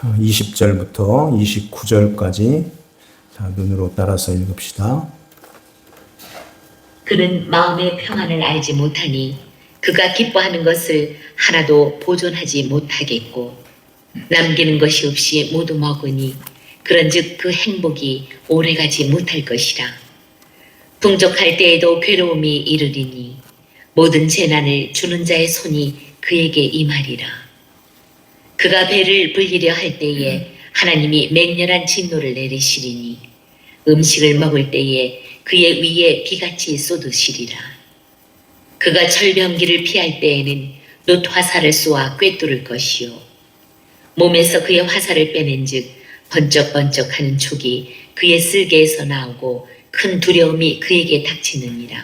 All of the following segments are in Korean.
20절부터 29절까지 눈으로 따라서 읽읍시다. 그는 마음의 평안을 알지 못하니 그가 기뻐하는 것을 하나도 보존하지 못하겠고 남기는 것이 없이 모두 먹으니 그런즉 그 행복이 오래가지 못할 것이라. 풍족할 때에도 괴로움이 이르리니 모든 재난을 주는 자의 손이 그에게 임하리라. 그가 배를 불리려 할 때에 하나님이 맹렬한 진노를 내리시리니 음식을 먹을 때에 그의 위에 비같이 쏟으시리라. 그가 철병기를 피할 때에는 놋 화살을 쏘아 꿰뚫을 것이요 몸에서 그의 화살을 빼낸즉 번쩍번쩍하는 촉이 그의 쓸개에서 나오고 큰 두려움이 그에게 닥치느니라.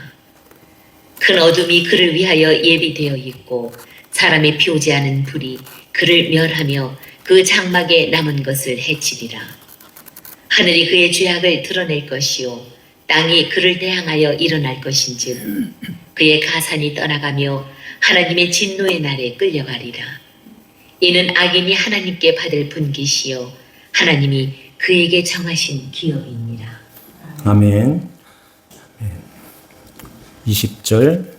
큰 어둠이 그를 위하여 예비되어 있고 사람이 피우지 않은 불이 그를 멸하며 그 장막에 남은 것을 해치리라. 하늘이 그의 죄악을 드러낼 것이요 땅이 그를 대항하여 일어날 것인즉 그의 가산이 떠나가며 하나님의 진노의 날에 끌려가리라. 이는 악인이 하나님께 받을 분깃이요 하나님이 그에게 정하신 기업이니라. 아멘. 20절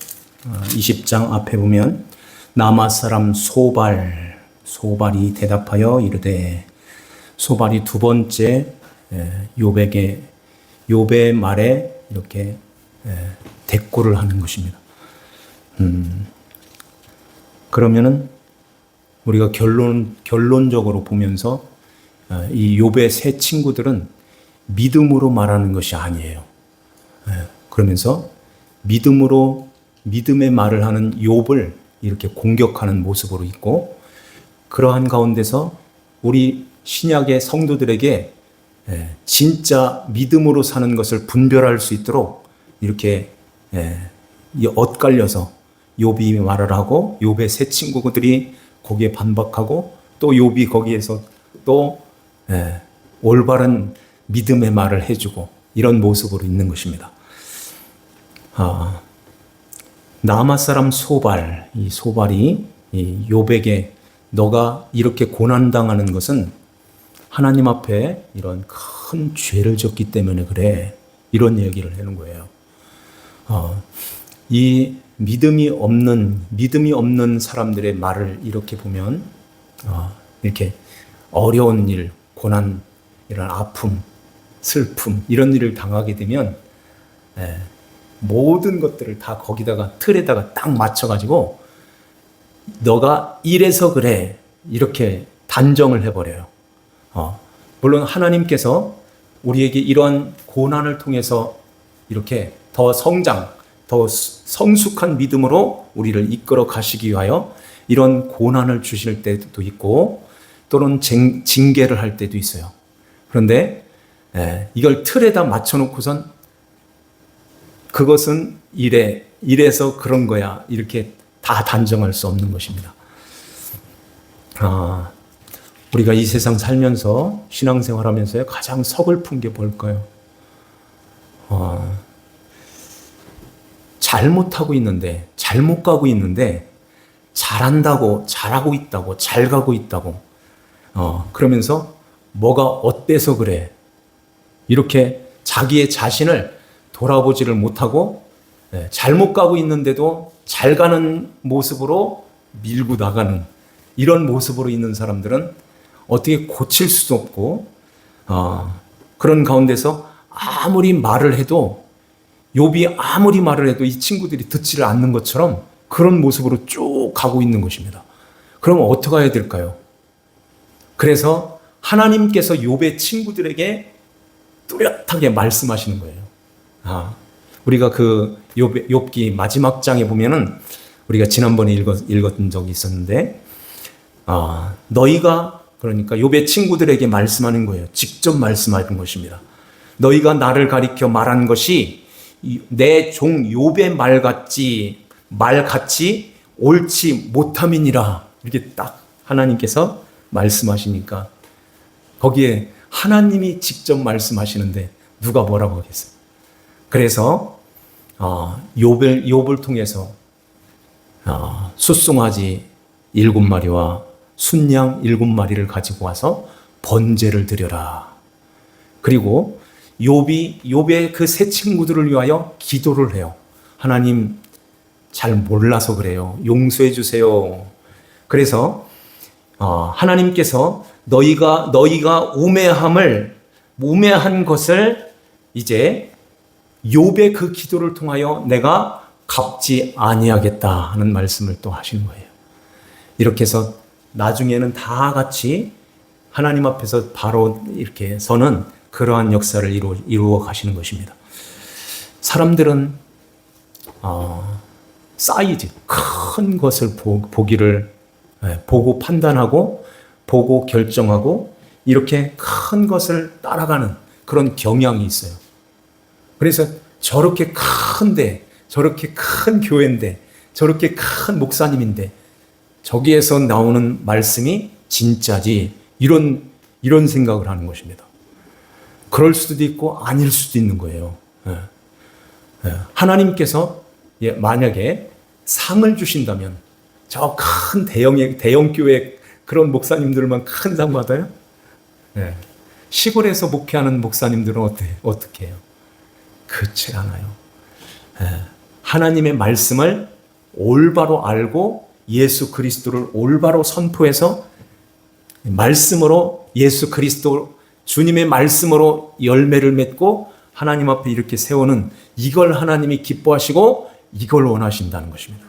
20장 앞에 보면 나마 사람 소발이 대답하여 이르되, 소발이 두 번째 욥의 말에 이렇게 대꾸를 하는 것입니다. 그러면은 우리가 결론적으로 보면서 이 욥의 세 친구들은 믿음으로 말하는 것이 아니에요. 그러면서 믿음의 말을 하는 욥을 이렇게 공격하는 모습으로 있고, 그러한 가운데서 우리 신약의 성도들에게 진짜 믿음으로 사는 것을 분별할 수 있도록 이렇게 엇갈려서 욥이 말을 하고 욥의 세 친구들이 거기에 반박하고 또 욥이 거기에서 또 올바른 믿음의 말을 해주고 이런 모습으로 있는 것입니다. 나아마 사람 소발, 이 소발이 이 욥에게 너가 이렇게 고난당하는 것은 하나님 앞에 이런 큰 죄를 졌기 때문에 그래, 이런 얘기를 하는 거예요. 이 믿음이 없는 사람들의 말을 이렇게 보면 이렇게 어려운 일, 고난, 이런 아픔, 슬픔 이런 일을 당하게 되면 모든 것들을 다 거기다가 틀에다가 딱 맞춰가지고 너가 이래서 그래 이렇게 단정을 해버려요. 물론 하나님께서 우리에게 이러한 고난을 통해서 이렇게 더 성장, 더 성숙한 믿음으로 우리를 이끌어 가시기 위하여 이런 고난을 주실 때도 있고 또는 징계를 할 때도 있어요. 그런데 이걸 틀에다 맞춰놓고선 그것은 이래서 그런 거야 이렇게 다 단정할 수 없는 것입니다. 우리가 이 세상 살면서 신앙생활하면서 가장 서글픈 게 뭘까요? 잘못하고 있는데, 잘못 가고 있는데 잘한다고, 잘하고 있다고, 잘 가고 있다고 그러면서 뭐가 어때서 그래 이렇게 자기의 자신을 돌아보지를 못하고 잘못 가고 있는데도 잘 가는 모습으로 밀고 나가는 이런 모습으로 있는 사람들은 어떻게 고칠 수도 없고 그런 가운데서 아무리 말을 해도 욥이 아무리 말을 해도 이 친구들이 듣지를 않는 것처럼 그런 모습으로 쭉 가고 있는 것입니다. 그럼 어떻게 해야 될까요? 그래서 하나님께서 욥의 친구들에게 뚜렷하게 말씀하시는 거예요. 우리가 그 욥기 마지막 장에 보면은 우리가 지난번에 읽었던 적이 있었는데 너희가 그러니까 욥의 친구들에게 말씀하는 거예요. 직접 말씀하는 것입니다. 너희가 나를 가리켜 말한 것이 내 종 욥의 말같이 옳지 못함이니라. 이렇게 딱 하나님께서 말씀하시니까 거기에 하나님이 직접 말씀하시는데 누가 뭐라고 하겠어요? 그래서 욥을 통해서 숫송아지 7마리와 순양 7마리를 가지고 와서 번제를 드려라. 그리고 욥의 그 세 친구들을 위하여 기도를 해요. 하나님, 잘 몰라서 그래요. 용서해 주세요. 그래서 하나님께서 너희가 우매한 것을 이제 욥의 그 기도를 통하여 내가 갚지 아니하겠다 하는 말씀을 또 하시는 거예요. 이렇게 해서 나중에는 다 같이 하나님 앞에서 바로 이렇게 서는 그러한 역사를 이루어 가시는 것입니다. 사람들은 사이즈, 큰 것을 보고 판단하고 보고 결정하고 이렇게 큰 것을 따라가는 그런 경향이 있어요. 그래서 저렇게 큰데, 저렇게 큰 교회인데, 저렇게 큰 목사님인데 저기에서 나오는 말씀이 진짜지, 이런 생각을 하는 것입니다. 그럴 수도 있고 아닐 수도 있는 거예요. 하나님께서 만약에 상을 주신다면 저 큰 대형 교회 그런 목사님들만 큰 상 받아요? 시골에서 목회하는 목사님들은 어떻게 해요? 그렇지 않아요. 하나님의 말씀을 올바로 알고 예수 그리스도를 올바로 선포해서 말씀으로 예수 그리스도 주님의 말씀으로 열매를 맺고 하나님 앞에 이렇게 세우는, 이걸 하나님이 기뻐하시고 이걸 원하신다는 것입니다.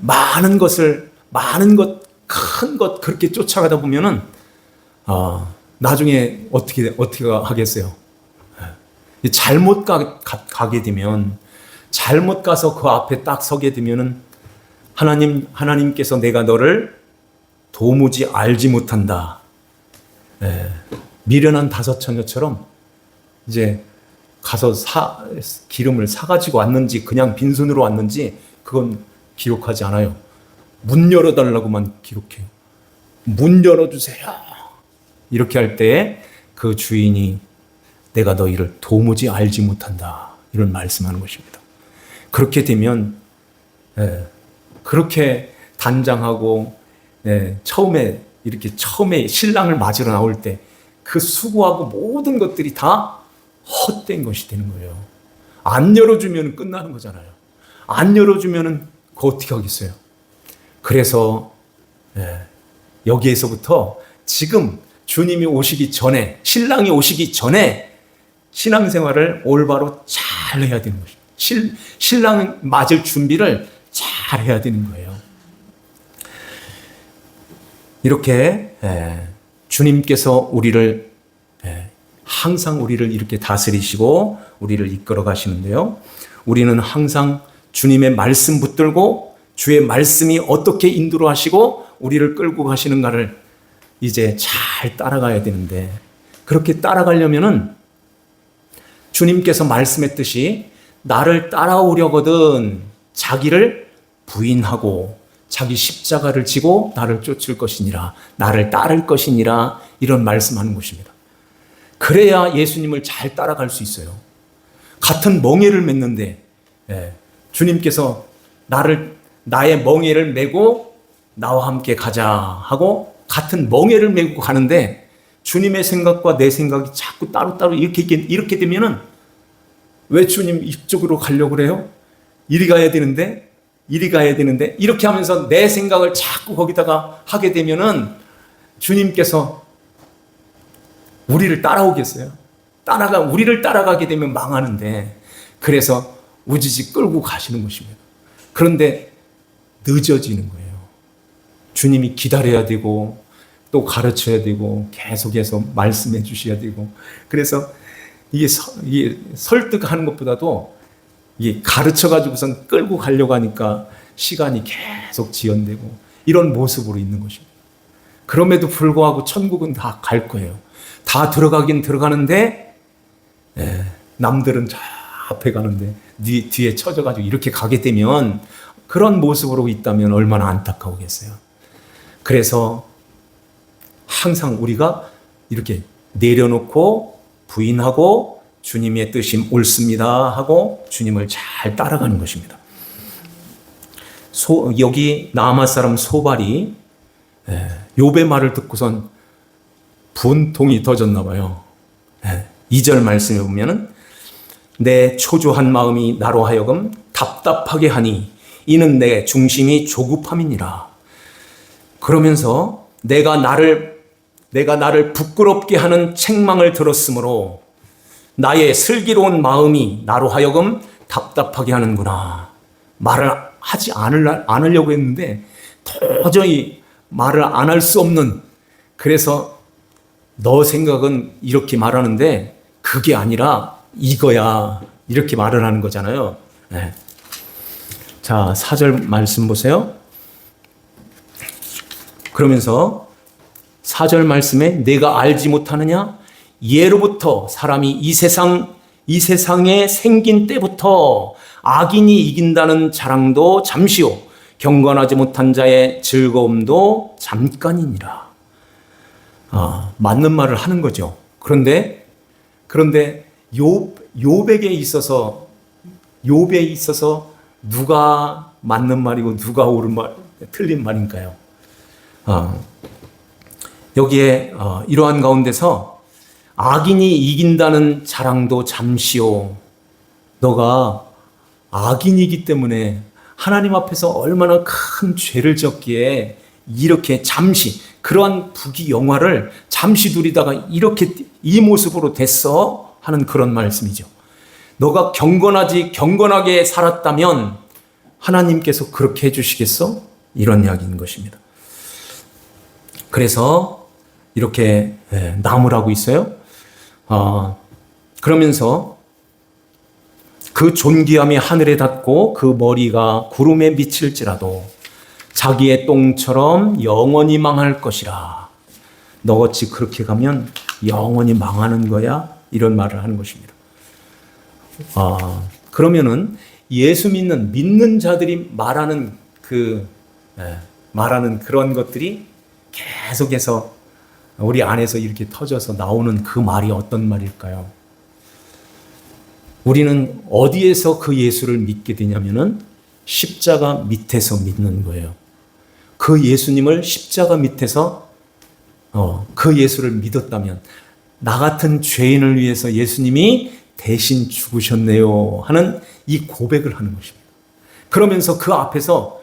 많은 것, 큰 것 그렇게 쫓아가다 보면은 나중에 어떻게 하겠어요? 잘못 가게 되면, 잘못 가서 그 앞에 딱 서게 되면은 하나님께서 내가 너를 도무지 알지 못한다. 미련한 다섯 처녀처럼 이제 가서 기름을 사가지고 왔는지 그냥 빈손으로 왔는지 그건 기록하지 않아요. 문 열어달라고만 기록해요. 문 열어주세요. 이렇게 할 때 그 주인이 내가 너희를 도무지 알지 못한다, 이런 말씀하는 것입니다. 그렇게 되면 그렇게 단장하고 처음에 신랑을 맞으러 나올 때 그 수고하고 모든 것들이 다 헛된 것이 되는 거예요. 안 열어주면 끝나는 거잖아요. 안 열어주면 그거 어떻게 하겠어요? 그래서 여기에서부터 지금 주님이 오시기 전에, 신랑이 오시기 전에 신앙생활을 올바로 잘 해야 되는 것입니다. 신랑 맞을 준비를 잘 해야 되는 거예요. 이렇게 주님께서 항상 우리를 이렇게 다스리시고 우리를 이끌어 가시는데요. 우리는 항상 주님의 말씀 붙들고 주의 말씀이 어떻게 인도를 하시고 우리를 끌고 가시는가를 이제 잘 따라가야 되는데, 그렇게 따라가려면은 주님께서 말씀했듯이 나를 따라오려거든 자기를 부인하고 자기 십자가를 지고 나를 쫓을 것이니라, 나를 따를 것이니라, 이런 말씀하는 것입니다. 그래야 예수님을 잘 따라갈 수 있어요. 같은 멍에를 맺는데 주님께서 나의 멍에를 메고 나와 함께 가자 하고 같은 멍에를 메고 가는데 주님의 생각과 내 생각이 자꾸 따로따로 이렇게 되면은 왜 주님 이쪽으로 가려고 그래요? 이리 가야 되는데 이렇게 하면서 내 생각을 자꾸 거기다가 하게 되면은 주님께서 우리를 따라오겠어요? 우리를 따라가게 되면 망하는데, 그래서 우지지 끌고 가시는 것입니다. 그런데 늦어지는 거예요. 주님이 기다려야 되고 또 가르쳐야 되고 계속해서 말씀해 주셔야 되고, 그래서 이게 설득하는 것보다도 이게 가르쳐가지고선 끌고 가려고 하니까 시간이 계속 지연되고 이런 모습으로 있는 것입니다. 그럼에도 불구하고 천국은 다 갈 거예요. 다 들어가긴 들어가는데 남들은 저 앞에 가는데 뒤에 쳐져가지고 이렇게 가게 되면, 그런 모습으로 있다면 얼마나 안타까우겠어요. 그래서 항상 우리가 이렇게 내려놓고 부인하고 주님의 뜻이 옳습니다 하고 주님을 잘 따라가는 것입니다. 여기 나아마 사람 소발이 욥의 말을 듣고선 분통이 터졌나 봐요. 2절 말씀에 보면은 내 초조한 마음이 나로 하여금 답답하게 하니 이는 내 중심이 조급함이니라. 그러면서 내가 나를 부끄럽게 하는 책망을 들었으므로 나의 슬기로운 마음이 나로 하여금 답답하게 하는구나. 말을 하지 않으려고 했는데 도저히 말을 안 할 수 없는, 그래서 너 생각은 이렇게 말하는데 그게 아니라 이거야, 이렇게 말을 하는 거잖아요. 자, 4절 말씀 보세요. 그러면서 4절 말씀에 내가 알지 못하느냐? 예로부터 사람이 이 세상에 생긴 때부터 악인이 이긴다는 자랑도 잠시요 경건하지 못한 자의 즐거움도 잠깐이니라. 맞는 말을 하는 거죠. 그런데 욥에 있어서 누가 맞는 말이고 누가 옳은 말, 틀린 말인가요? 여기에 이러한 가운데서 악인이 이긴다는 자랑도 잠시요. 너가 악인이기 때문에 하나님 앞에서 얼마나 큰 죄를 졌기에 이렇게 잠시 그러한 부귀 영화를 잠시 누리다가 이렇게 이 모습으로 됐어 하는 그런 말씀이죠. 너가 경건하게 살았다면 하나님께서 그렇게 해주시겠어? 이런 이야기인 것입니다. 그래서 이렇게 나무라고 있어요. 그러면서 그 존귀함이 하늘에 닿고 그 머리가 구름에 미칠지라도 자기의 똥처럼 영원히 망할 것이라. 너같이 그렇게 가면 영원히 망하는 거야? 이런 말을 하는 것입니다. 그러면은 예수 믿는 자들이 말하는 그런 것들이 계속해서 우리 안에서 이렇게 터져서 나오는 그 말이 어떤 말일까요? 우리는 어디에서 그 예수를 믿게 되냐면은 십자가 밑에서 믿는 거예요. 그 예수님을 십자가 밑에서 그 예수를 믿었다면 나 같은 죄인을 위해서 예수님이 대신 죽으셨네요 하는 이 고백을 하는 것입니다. 그러면서 그 앞에서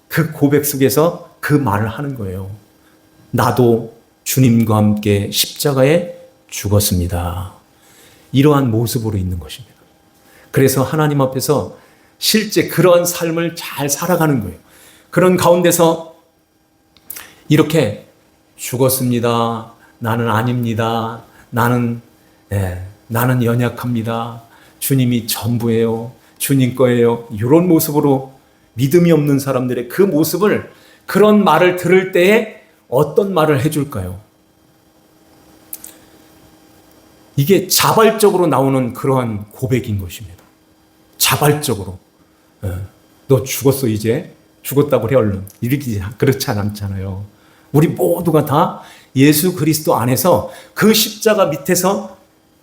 그 고백 속에서 그 말을 하는 거예요. 나도 주님과 함께 십자가에 죽었습니다. 이러한 모습으로 있는 것입니다. 그래서 하나님 앞에서 실제 그러한 삶을 잘 살아가는 거예요. 그런 가운데서 이렇게 죽었습니다. 나는 아닙니다. 나는 연약합니다. 주님이 전부예요. 주님 거예요. 이런 모습으로 믿음이 없는 사람들의 그 모습을, 그런 말을 들을 때에 어떤 말을 해줄까요? 이게 자발적으로 나오는 그러한 고백인 것입니다. 자발적으로. 너 죽었어, 이제. 죽었다고 해, 얼른. 이렇게 그렇지 않잖아요. 우리 모두가 다 예수 그리스도 안에서 그 십자가 밑에서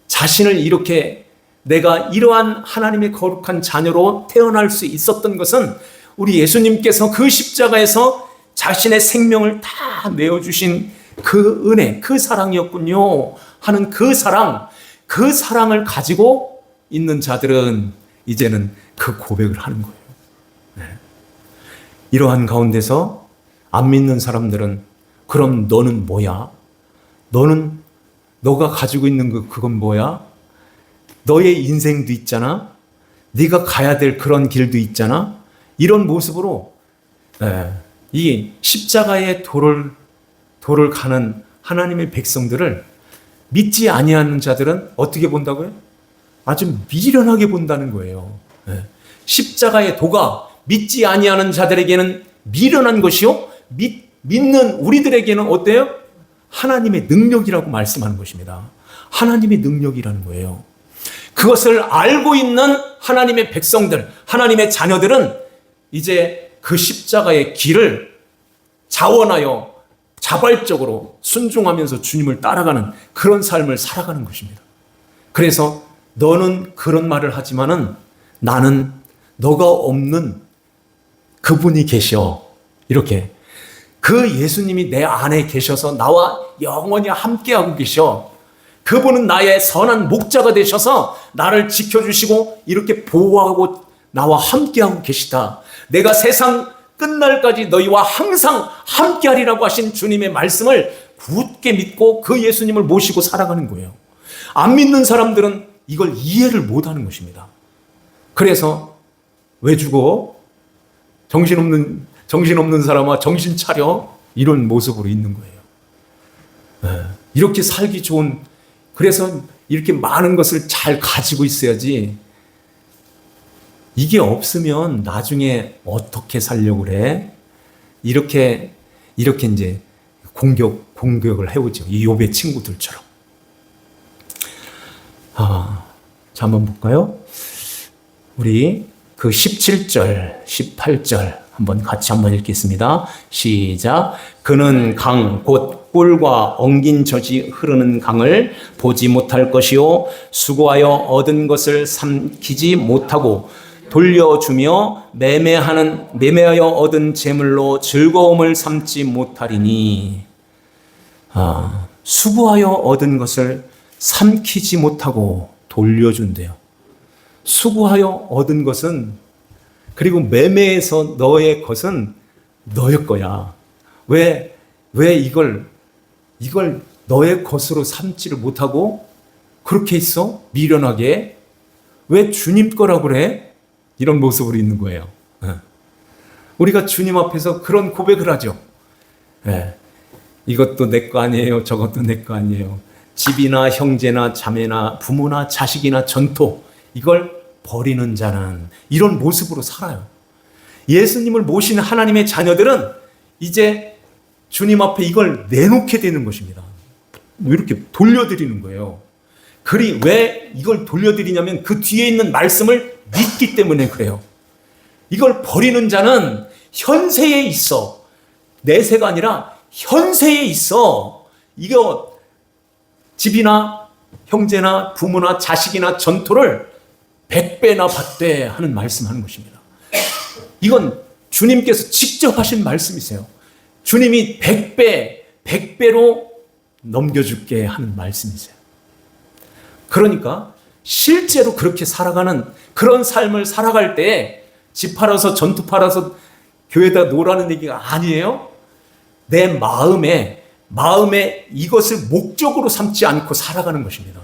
자신을 이렇게, 내가 이러한 하나님의 거룩한 자녀로 태어날 수 있었던 것은 우리 예수님께서 그 십자가에서 자신의 생명을 다 내어주신 그 은혜, 그 사랑이었군요 하는 그 사랑을 가지고 있는 자들은 이제는 그 고백을 하는 거예요. 이러한 가운데서 안 믿는 사람들은 그럼 너는 뭐야? 너가 가지고 있는 그건 뭐야? 너의 인생도 있잖아. 네가 가야 될 그런 길도 있잖아. 이런 모습으로 이 십자가의 도를 가는 하나님의 백성들을 믿지 아니하는 자들은 어떻게 본다고요? 아주 미련하게 본다는 거예요. 십자가의 도가 믿지 아니하는 자들에게는 미련한 것이요, 믿는 우리들에게는 어때요? 하나님의 능력이라고 말씀하는 것입니다. 하나님의 능력이라는 거예요. 그것을 알고 있는 하나님의 백성들, 하나님의 자녀들은 이제 그 십자가의 길을 자원하여 자발적으로 순종하면서 주님을 따라가는 그런 삶을 살아가는 것입니다. 그래서 너는 그런 말을 하지만은 나는 너가 없는 그분이 계셔. 이렇게 그 예수님이 내 안에 계셔서 나와 영원히 함께하고 계셔. 그분은 나의 선한 목자가 되셔서 나를 지켜주시고 이렇게 보호하고 나와 함께하고 계시다. 내가 세상 끝날까지 너희와 항상 함께하리라고 하신 주님의 말씀을 굳게 믿고 그 예수님을 모시고 살아가는 거예요. 안 믿는 사람들은 이걸 이해를 못하는 것입니다. 그래서 왜 죽어? 정신없는 사람아 정신 차려, 이런 모습으로 있는 거예요. 이렇게 살기 좋은, 그래서 이렇게 많은 것을 잘 가지고 있어야지. 이게 없으면 나중에 어떻게 살려고 그래? 이렇게 이제 공격을 해오죠. 이 욥의 친구들처럼. 자, 한번 볼까요? 우리 그 17절, 18절 같이 한번 읽겠습니다. 시작. 그는 강, 곧 꿀과 엉긴 젖이 흐르는 강을 보지 못할 것이요 수고하여 얻은 것을 삼키지 못하고 돌려주며 매매하여 얻은 재물로 즐거움을 삼지 못하리니. 수고하여 얻은 것을 삼키지 못하고 돌려준대요. 수고하여 얻은 것은, 그리고 매매해서 너의 것은 너의 거야. 왜 이걸 너의 것으로 삼지를 못하고 그렇게 있어? 미련하게. 왜 주님 거라고 그래? 이런 모습으로 있는 거예요. 우리가 주님 앞에서 그런 고백을 하죠. 이것도 내 거 아니에요. 저것도 내 거 아니에요. 집이나 형제나 자매나 부모나 자식이나 전토, 이걸 버리는 자는, 이런 모습으로 살아요. 예수님을 모신 하나님의 자녀들은 이제 주님 앞에 이걸 내놓게 되는 것입니다. 이렇게 돌려드리는 거예요. 왜 이걸 돌려드리냐면 그 뒤에 있는 말씀을 믿기 때문에 그래요. 이걸 버리는 자는 현세에 있어. 내세가 아니라 현세에 있어. 이거 집이나 형제나 부모나 자식이나 전토를 100배나 받되 하는 말씀하는 것입니다. 이건 주님께서 직접 하신 말씀이세요. 주님이 100배로 넘겨줄게 하는 말씀이세요. 그러니까 실제로 그렇게 살아가는 그런 삶을 살아갈 때 집 팔아서 전투 팔아서 교회에다 놓으라는 얘기가 아니에요. 내 마음에 이것을 목적으로 삼지 않고 살아가는 것입니다.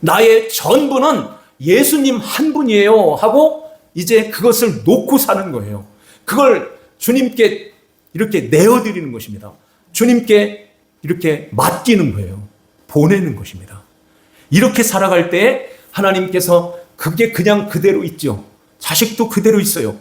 나의 전부는 예수님 한 분이에요 하고 이제 그것을 놓고 사는 거예요. 그걸 주님께 이렇게 내어드리는 것입니다. 주님께 이렇게 맡기는 거예요. 보내는 것입니다. 이렇게 살아갈 때 하나님께서 그게 그냥 그대로 있죠. 자식도 그대로 있어요.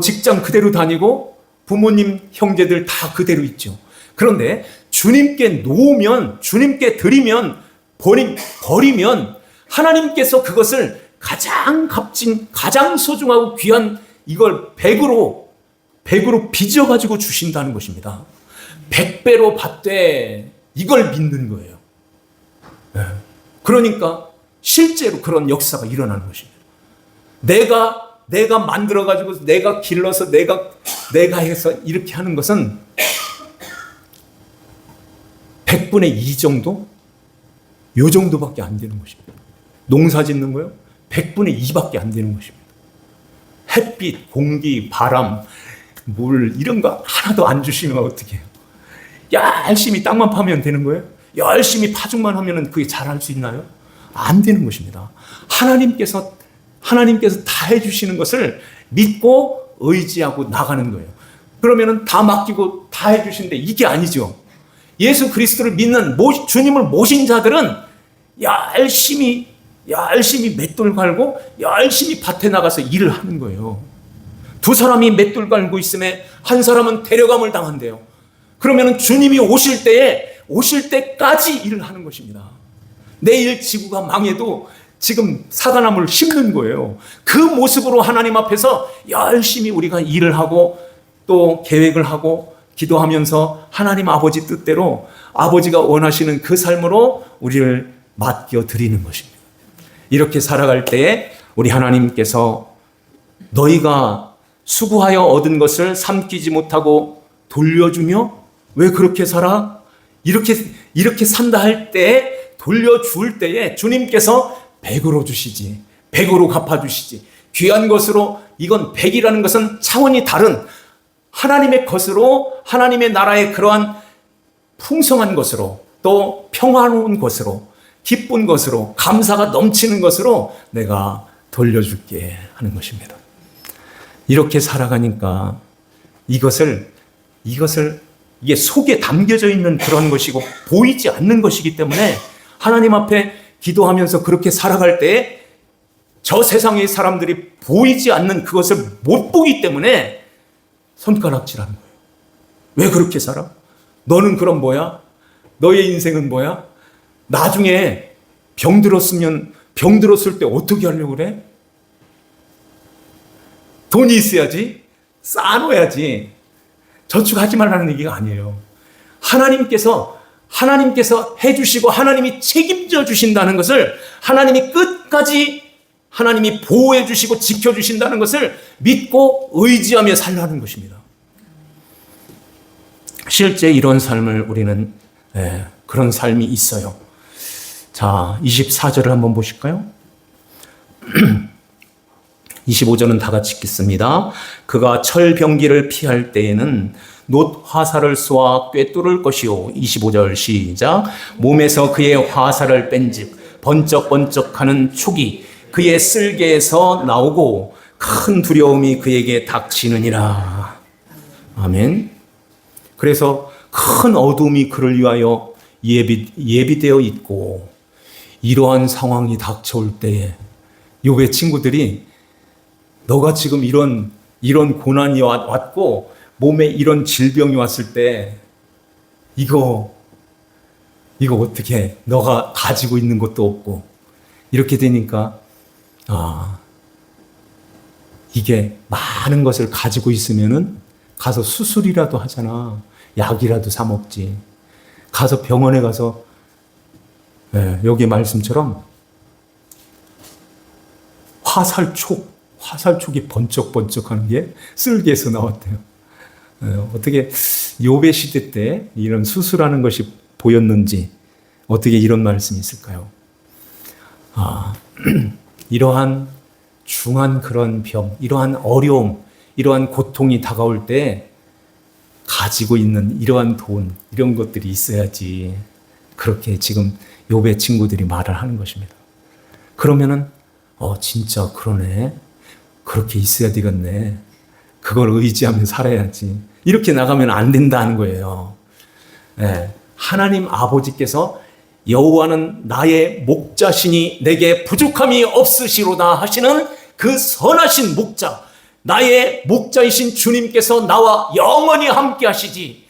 직장 그대로 다니고 부모님, 형제들 다 그대로 있죠. 그런데 주님께 놓으면, 주님께 드리면, 버리면 하나님께서 그것을 가장 값진, 가장 소중하고 귀한 이걸 100으로 빚어가지고 주신다는 것입니다. 100배로 받되, 이걸 믿는 거예요. 그러니까 실제로 그런 역사가 일어나는 것입니다. 내가 만들어가지고, 내가 길러서, 내가 해서 이렇게 하는 것은 100분의 2 정도? 요 정도밖에 안 되는 것입니다. 농사 짓는 거요? 100분의 2밖에 안 되는 것입니다. 햇빛, 공기, 바람, 물, 이런 거 하나도 안 주시면 어떻게 해요? 열심히 땅만 파면 되는 거예요? 열심히 파죽만 하면 그게 잘할 수 있나요? 안 되는 것입니다. 하나님께서 다 해주시는 것을 믿고 의지하고 나가는 거예요. 그러면은 다 맡기고 다 해주시는데 이게 아니죠. 예수 그리스도를 믿는 주님을 모신 자들은 열심히 맷돌 갈고 열심히 밭에 나가서 일을 하는 거예요. 두 사람이 맷돌 갈고 있음에 한 사람은 데려감을 당한대요. 그러면은 주님이 오실 때까지 일을 하는 것입니다. 내일 지구가 망해도 지금 사과나무를 심는 거예요. 그 모습으로 하나님 앞에서 열심히 우리가 일을 하고 또 계획을 하고 기도하면서 하나님 아버지 뜻대로 아버지가 원하시는 그 삶으로 우리를 맡겨 드리는 것입니다. 이렇게 살아갈 때에 우리 하나님께서 너희가 수고하여 얻은 것을 삼키지 못하고 돌려주며 왜 그렇게 살아? 이렇게 산다 할 때 돌려줄 때에 주님께서 100으로 주시지. 100으로 갚아주시지. 귀한 것으로 이건 100이라는 것은 차원이 다른 하나님의 것으로 하나님의 나라의 그러한 풍성한 것으로 또 평화로운 것으로 기쁜 것으로 감사가 넘치는 것으로 내가 돌려줄게 하는 것입니다. 이렇게 살아가니까 이게 속에 담겨져 있는 그런 것이고 보이지 않는 것이기 때문에 하나님 앞에 기도하면서 그렇게 살아갈 때 저 세상의 사람들이 보이지 않는 그것을 못 보기 때문에 손가락질하는 거예요. 왜 그렇게 살아? 너는 그럼 뭐야? 너의 인생은 뭐야? 나중에 병 들었을 때 어떻게 하려고 그래? 돈이 있어야지. 쌓아놓아야지. 저축하지 말라는 얘기가 아니에요. 하나님께서 해주시고 하나님이 책임져 주신다는 것을 하나님이 끝까지 하나님이 보호해 주시고 지켜주신다는 것을 믿고 의지하며 살라는 것입니다. 실제 이런 삶을 우리는 그런 삶이 있어요. 자, 24절을 한번 보실까요? 25절은 다 같이 읽겠습니다. 그가 철병기를 피할 때에는 놋 화살을 쏘아 꿰뚫을 것이요. 25절 시작. 몸에서 그의 화살을 뺀즉 번쩍번쩍하는 촉이 그의 쓸개에서 나오고 큰 두려움이 그에게 닥치느니라. 아멘. 그래서 큰 어둠이 그를 위하여 예비되어 있고 이러한 상황이 닥쳐올 때에 욥의 친구들이 너가 지금 이런 고난이 왔고 몸에 이런 질병이 왔을 때 이거 어떻게 너가 가지고 있는 것도 없고 이렇게 되니까 이게 많은 것을 가지고 있으면은 가서 수술이라도 하잖아. 약이라도 사 먹지. 가서 병원에 가서 여기 말씀처럼 화살촉이 번쩍번쩍하는 게 쓸개에서 나왔대요. 어떻게 욥의 시대 때 이런 수술하는 것이 보였는지 어떻게 이런 말씀이 있을까요? 이러한 중한 그런 병, 이러한 어려움, 이러한 고통이 다가올 때 가지고 있는 이러한 돈, 이런 것들이 있어야지. 그렇게 지금 욥의 친구들이 말을 하는 것입니다. 그러면은 진짜 그러네. 그렇게 있어야 되겠네. 그걸 의지하며 살아야지. 이렇게 나가면 안 된다는 거예요. 하나님 아버지께서 여호와는 나의 목자시니 내게 부족함이 없으시로다 하시는 그 선하신 목자, 나의 목자이신 주님께서 나와 영원히 함께 하시지.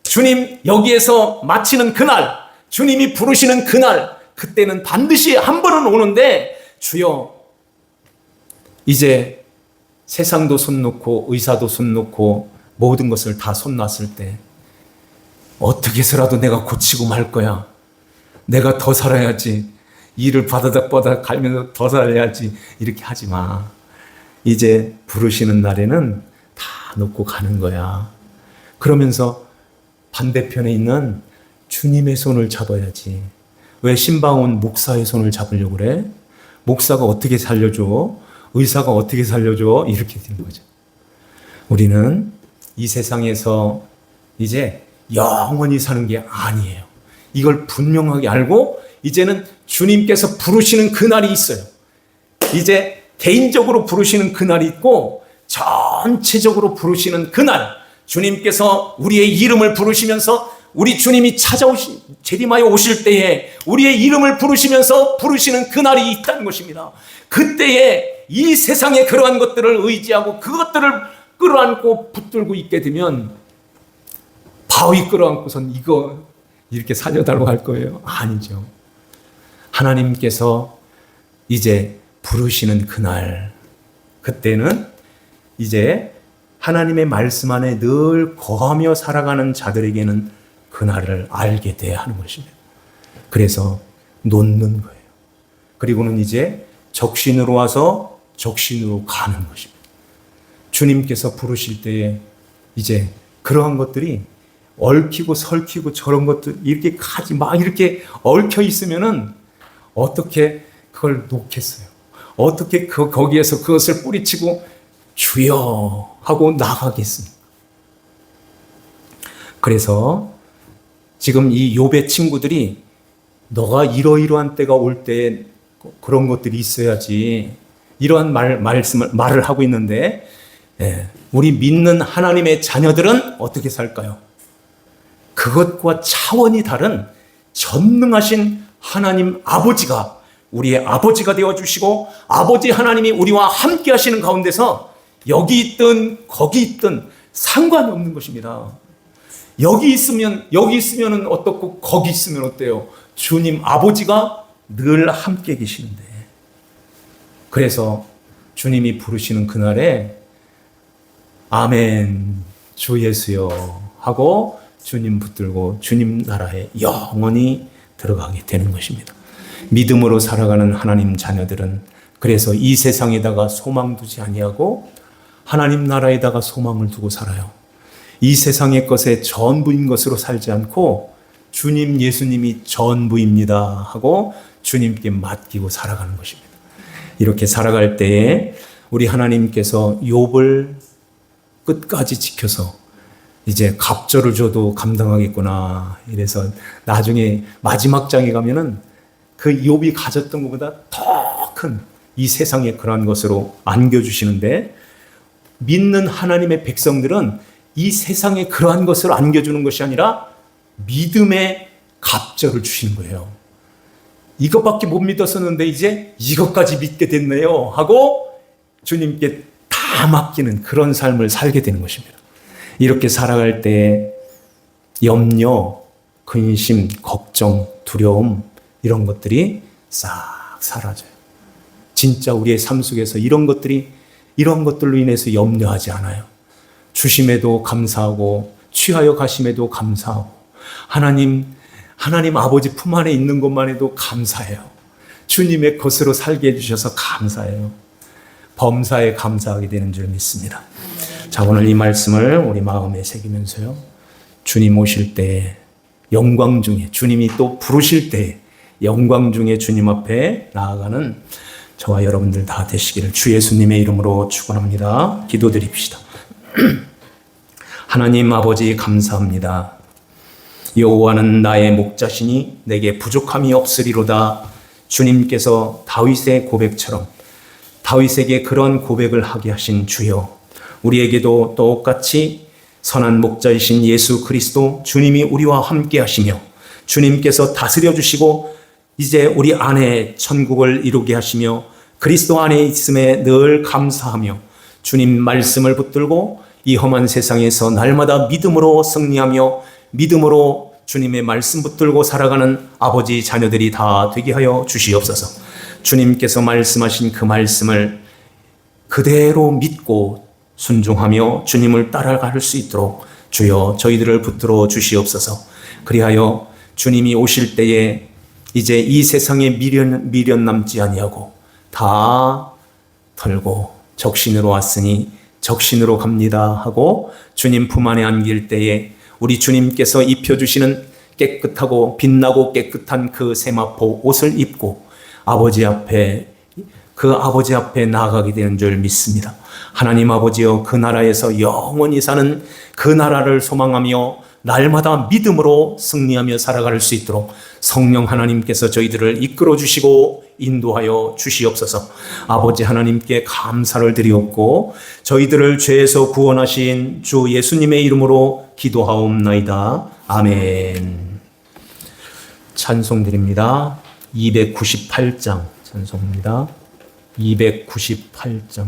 주님 여기에서 마치는 그날, 주님이 부르시는 그날, 그때는 반드시 한 번은 오는데 주여 이제 세상도 손 놓고 의사도 손 놓고 모든 것을 다 손 놨을 때 어떻게 해서라도 내가 고치고 말 거야. 내가 더 살아야지. 일을 바다닥바닥 갈면서 더 살아야지. 이렇게 하지 마. 이제 부르시는 날에는 다 놓고 가는 거야. 그러면서 반대편에 있는 주님의 손을 잡아야지. 왜 신방원 목사의 손을 잡으려고 그래? 목사가 어떻게 살려줘? 의사가 어떻게 살려줘? 이렇게 되는 거죠. 우리는 이 세상에서 이제 영원히 사는 게 아니에요. 이걸 분명하게 알고 이제는 주님께서 부르시는 그날이 있어요. 이제 개인적으로 부르시는 그날이 있고 전체적으로 부르시는 그날, 주님께서 우리의 이름을 부르시면서 우리 주님이 재림하여 오실 때에 우리의 이름을 부르시면서 부르시는 그날이 있다는 것입니다. 그때에 이 세상의 그러한 것들을 의지하고 그것들을 끌어안고 붙들고 있게 되면 바위 끌어안고선 이거 이렇게 살려달라고 할 거예요? 아니죠. 하나님께서 이제 부르시는 그날, 그때는 이제 하나님의 말씀 안에 늘 거하며 살아가는 자들에게는 그날을 알게 돼야 하는 것입니다. 그래서 놓는 거예요. 그리고는 이제 적신으로 와서 적신으로 가는 것입니다. 주님께서 부르실 때에 이제 그러한 것들이 얽히고 설키고 저런 것들 이렇게 가지 막 이렇게 얽혀 있으면은 어떻게 그걸 놓겠어요? 어떻게 거기에서 그것을 뿌리치고 주여 하고 나가겠습니까? 그래서 지금 이 욥의 친구들이 너가 이러이러한 때가 올 때에 그런 것들이 있어야지 이러한 말을 하고 있는데, 우리 믿는 하나님의 자녀들은 어떻게 살까요? 그것과 차원이 다른 전능하신 하나님 아버지가 우리의 아버지가 되어주시고 아버지 하나님이 우리와 함께 하시는 가운데서 여기 있든 거기 있든 상관이 없는 것입니다. 여기 있으면 어떻고 거기 있으면 어때요? 주님 아버지가 늘 함께 계시는데, 그래서 주님이 부르시는 그날에 아멘 주 예수여 하고 주님 붙들고 주님 나라에 영원히 들어가게 되는 것입니다. 믿음으로 살아가는 하나님 자녀들은 그래서 이 세상에다가 소망 두지 아니하고 하나님 나라에다가 소망을 두고 살아요. 이 세상의 것에 전부인 것으로 살지 않고 주님 예수님이 전부입니다 하고 주님께 맡기고 살아가는 것입니다. 이렇게 살아갈 때에 우리 하나님께서 욥을 끝까지 지켜서 이제 갑절을 줘도 감당하겠구나. 이래서 나중에 마지막 장에 가면은 그 욥이 가졌던 것보다 더 큰 이 세상의 그러한 것으로 안겨주시는데, 믿는 하나님의 백성들은 이 세상에 그러한 것을 안겨주는 것이 아니라 믿음의 갑절을 주시는 거예요. 이것밖에 못 믿었었는데 이제 이것까지 믿게 됐네요 하고 주님께 다 맡기는 그런 삶을 살게 되는 것입니다. 이렇게 살아갈 때 염려, 근심, 걱정, 두려움 이런 것들이 싹 사라져요. 진짜 우리의 삶 속에서 이런 것들로 인해서 염려하지 않아요. 주심에도 감사하고 취하여 가심에도 감사하고 하나님 아버지 품 안에 있는 것만 해도 감사해요. 주님의 것으로 살게 해주셔서 감사해요. 범사에 감사하게 되는 줄 믿습니다. 자, 오늘 이 말씀을 우리 마음에 새기면서요, 주님 오실 때 영광 중에, 주님이 또 부르실 때 영광 중에 주님 앞에 나아가는 저와 여러분들 다 되시기를 주 예수님의 이름으로 축원합니다. 기도드립시다. 하나님 아버지 감사합니다. 여호와는 나의 목자시니 내게 부족함이 없으리로다. 주님께서 다윗의 고백처럼 다윗에게 그런 고백을 하게 하신 주여, 우리에게도 똑같이 선한 목자이신 예수 그리스도 주님이 우리와 함께 하시며 주님께서 다스려 주시고 이제 우리 안에 천국을 이루게 하시며 그리스도 안에 있음에 늘 감사하며 주님 말씀을 붙들고 이 험한 세상에서 날마다 믿음으로 승리하며 믿음으로 주님의 말씀 붙들고 살아가는 아버지 자녀들이 다 되게 하여 주시옵소서. 주님께서 말씀하신 그 말씀을 그대로 믿고 순종하며 주님을 따라갈 수 있도록 주여 저희들을 붙들어 주시옵소서. 그리하여 주님이 오실 때에 이제 이 세상에 미련 남지 아니하고 다 털고 적신으로 왔으니 적신으로 갑니다 하고 주님 품 안에 안길 때에 우리 주님께서 입혀주시는 깨끗하고 빛나고 깨끗한 그 세마포 옷을 입고 아버지 앞에 나아가게 되는 줄 믿습니다. 하나님 아버지여, 그 나라에서 영원히 사는 그 나라를 소망하며 날마다 믿음으로 승리하며 살아갈 수 있도록 성령 하나님께서 저희들을 이끌어 주시고 인도하여 주시옵소서. 아버지 하나님께 감사를 드리옵고 저희들을 죄에서 구원하신 주 예수님의 이름으로 기도하옵나이다. 아멘. 찬송드립니다. 298장 찬송입니다. 298장